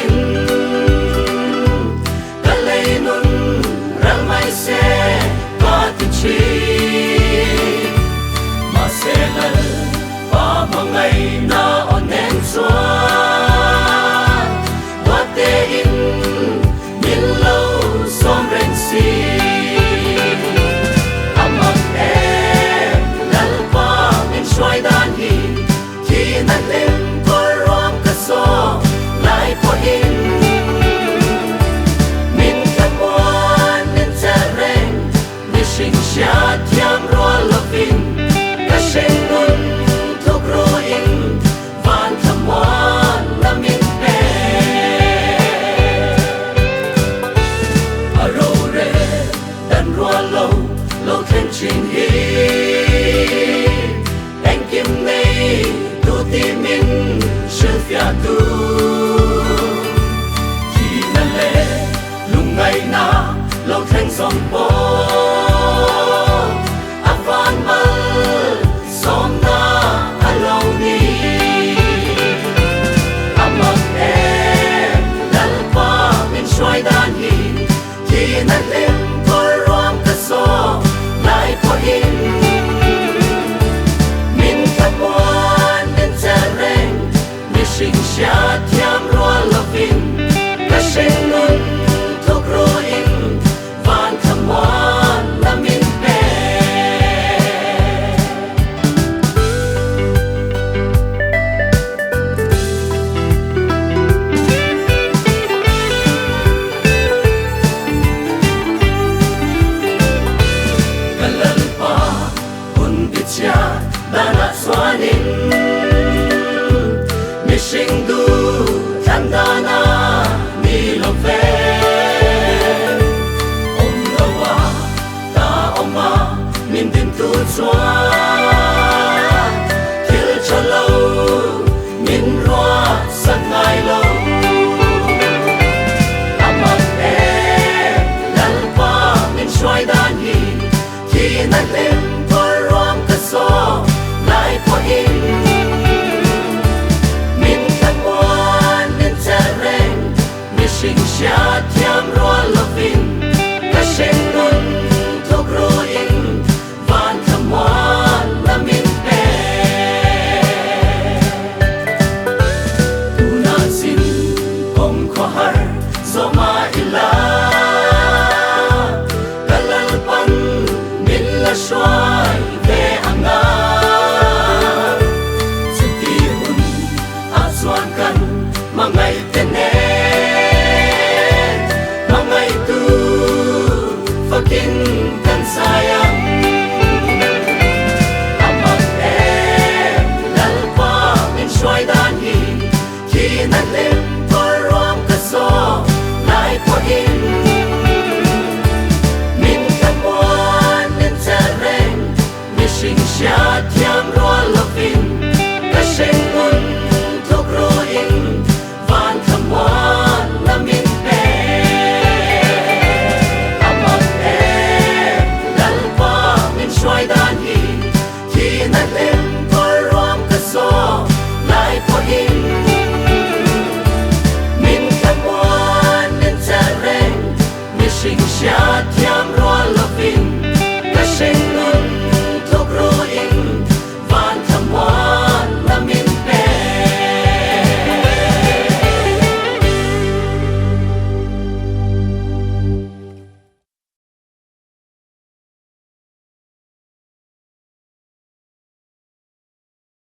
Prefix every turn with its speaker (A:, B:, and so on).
A: in ka lei nun ral mai se pa ti chi ma se lal pa mangai na onen chuan wa te in min lo som ren si amang em lal pa min shwai dan hi khi nan lem ko rom ka so lai po in min kan wan min cha reng mi sing sha thiam ro lovin ka shen nun thuk ro in van tham wan na min pe a ro re dan ro lo khen chin hi anh kim nei tu ti min sư fia tu khi na le lung ngày na lo khen som po a van mal som na a lo ni amang em lal pa min shwai dan hi khi na lem ko rom ka so lai po in min kan wan min cha reng mi sing sha thiam ro lovin ka shen nun thuk ro in van tham wan na min pe kalal pa hun bitya dana swanin mi sing du thandana mi lo ve om lo wa ta oma min din tu chuan thil cho lo min roa san ngai lo amang em lal pa min shwai dan hi khi nan lem ko rom ka so lai po in min kan wan min cha reng mi sing sha thiam ro lovin ka shen nun thuk ro in van tham wan na min pe tu na sin om kho har zo ma ila kalal pan min la shwai ve anga chuti hun a chuan kan mangai te ne